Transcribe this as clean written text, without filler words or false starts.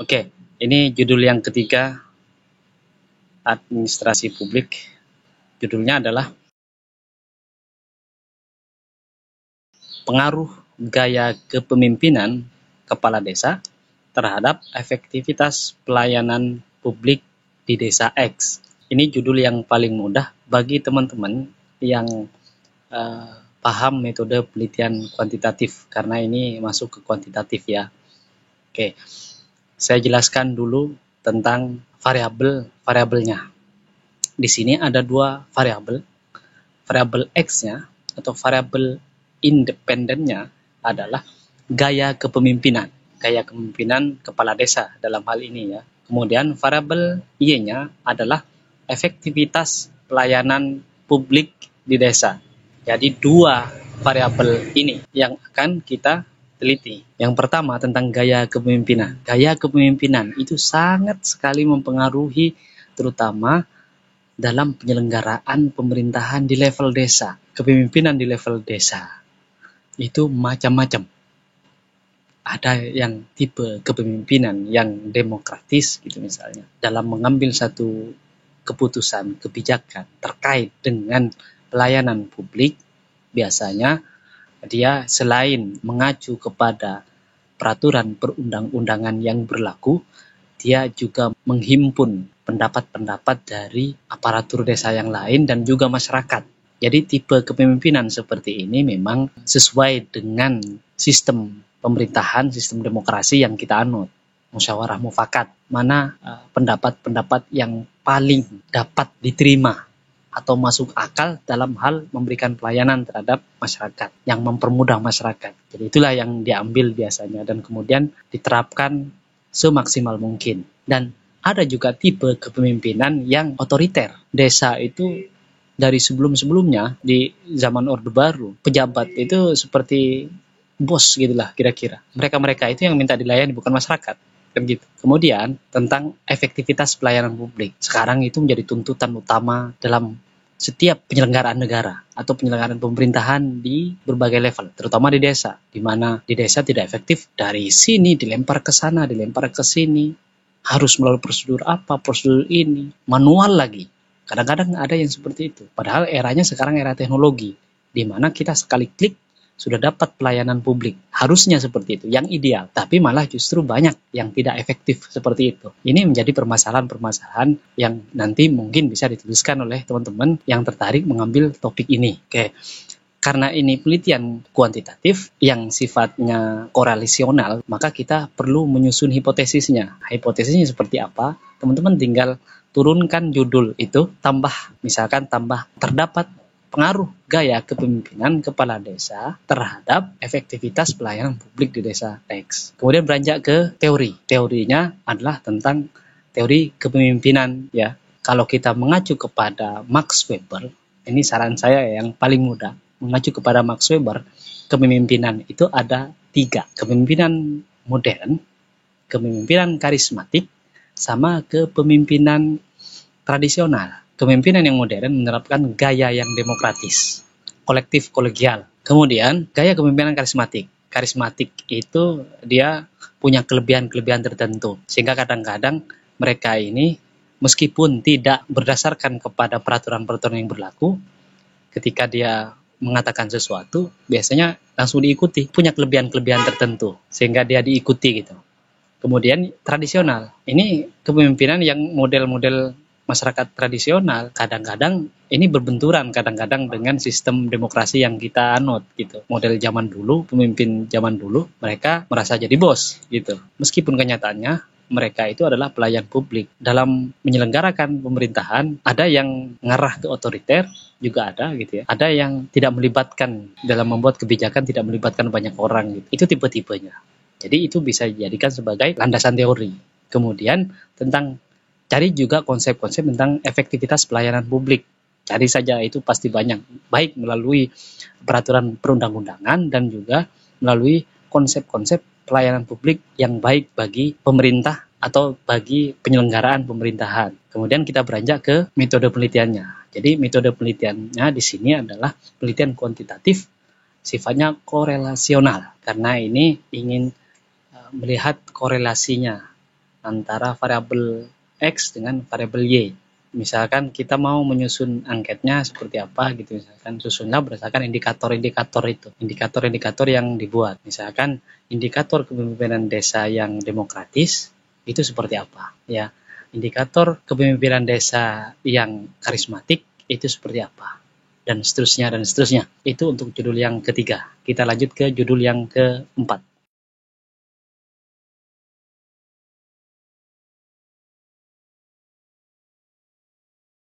Oke, ini judul yang ketiga, administrasi publik. Judulnya adalah pengaruh gaya kepemimpinan kepala desa terhadap efektivitas pelayanan publik di desa X. Ini judul yang paling mudah bagi teman-teman yang paham metode penelitian kuantitatif, karena ini masuk ke kuantitatif ya. Oke, saya jelaskan dulu tentang variabelnya. Di sini ada dua variabel. Variabel X-nya atau variabel independennya adalah gaya kepemimpinan. Gaya kepemimpinan kepala desa dalam hal ini ya. Kemudian variabel Y-nya adalah efektivitas pelayanan publik di desa. Jadi dua variabel ini yang akan kita teliti. Yang pertama tentang gaya kepemimpinan. Gaya kepemimpinan itu sangat sekali mempengaruhi terutama dalam penyelenggaraan pemerintahan di level desa. Kepemimpinan di level desa itu macam-macam. Ada yang tipe kepemimpinan yang demokratis gitu misalnya, dalam mengambil satu keputusan, kebijakan terkait dengan pelayanan publik, biasanya dia selain mengacu kepada peraturan perundang-undangan yang berlaku, dia juga menghimpun pendapat-pendapat dari aparatur desa yang lain dan juga masyarakat. Jadi tipe kepemimpinan seperti ini memang sesuai dengan sistem pemerintahan, sistem demokrasi yang kita anut. Musyawarah mufakat, mana pendapat-pendapat yang paling dapat diterima atau masuk akal dalam hal memberikan pelayanan terhadap masyarakat, yang mempermudah masyarakat. Jadi itulah yang diambil biasanya dan kemudian diterapkan semaksimal mungkin. Dan ada juga tipe kepemimpinan yang otoriter. Desa itu dari sebelum-sebelumnya, di zaman Orde Baru, pejabat itu seperti bos gitulah kira-kira. Mereka-mereka itu yang minta dilayani, bukan masyarakat. Kan gitu. Kemudian tentang efektivitas pelayanan publik. Sekarang itu menjadi tuntutan utama dalam setiap penyelenggaraan negara atau penyelenggaraan pemerintahan di berbagai level, terutama di desa, di mana di desa tidak efektif, dari sini dilempar ke sana, dilempar ke sini, harus melalui prosedur apa, prosedur ini, manual lagi. Kadang-kadang ada yang seperti itu. Padahal eranya sekarang era teknologi, di mana kita sekali klik sudah dapat pelayanan publik. Harusnya seperti itu, yang ideal. Tapi malah justru banyak yang tidak efektif seperti itu. Ini menjadi permasalahan-permasalahan yang nanti mungkin bisa dituliskan oleh teman-teman yang tertarik mengambil topik ini. Oke. Karena ini penelitian kuantitatif yang sifatnya korelasional, maka kita perlu menyusun hipotesisnya. Hipotesisnya seperti apa? Teman-teman tinggal turunkan judul itu, misalkan tambah terdapat pengaruh gaya kepemimpinan kepala desa terhadap efektivitas pelayanan publik di desa X. Kemudian beranjak ke teori. Teorinya adalah tentang teori kepemimpinan ya. Kalau kita mengacu kepada Max Weber, ini saran saya yang paling mudah, mengacu kepada Max Weber, kepemimpinan itu ada 3. Kepemimpinan modern, kepemimpinan karismatik, sama kepemimpinan tradisional. Kepemimpinan yang modern menerapkan gaya yang demokratis, kolektif, kolegial. Kemudian gaya kepemimpinan karismatik. Karismatik itu dia punya kelebihan-kelebihan tertentu, sehingga kadang-kadang mereka ini meskipun tidak berdasarkan kepada peraturan-peraturan yang berlaku, ketika dia mengatakan sesuatu, biasanya langsung diikuti, punya kelebihan-kelebihan tertentu, sehingga dia diikuti gitu. Kemudian tradisional, ini kepemimpinan yang model-model masyarakat tradisional, kadang-kadang ini berbenturan kadang-kadang dengan sistem demokrasi yang kita anut gitu. Model zaman dulu, pemimpin zaman dulu, mereka merasa jadi bos gitu. Meskipun kenyataannya mereka itu adalah pelayan publik. Dalam menyelenggarakan pemerintahan, ada yang ngarah ke otoriter, juga ada gitu ya. Ada yang tidak melibatkan, dalam membuat kebijakan tidak melibatkan banyak orang gitu. Itu tipe-tipenya. Jadi itu bisa dijadikan sebagai landasan teori. Kemudian tentang cari juga konsep-konsep tentang efektivitas pelayanan publik. Cari saja, itu pasti banyak. Baik melalui peraturan perundang-undangan dan juga melalui konsep-konsep pelayanan publik yang baik bagi pemerintah atau bagi penyelenggaraan pemerintahan. Kemudian kita beranjak ke metode penelitiannya. Jadi metode penelitiannya di sini adalah penelitian kuantitatif, sifatnya korelasional. Karena ini ingin melihat korelasinya antara variabel X dengan variabel Y. Misalkan kita mau menyusun angketnya seperti apa gitu, misalkan susunlah berdasarkan indikator-indikator itu, indikator-indikator yang dibuat. Misalkan indikator kepemimpinan desa yang demokratis itu seperti apa, ya. Indikator kepemimpinan desa yang karismatik itu seperti apa, dan seterusnya dan seterusnya. Itu untuk judul yang ketiga. Kita lanjut ke judul yang keempat.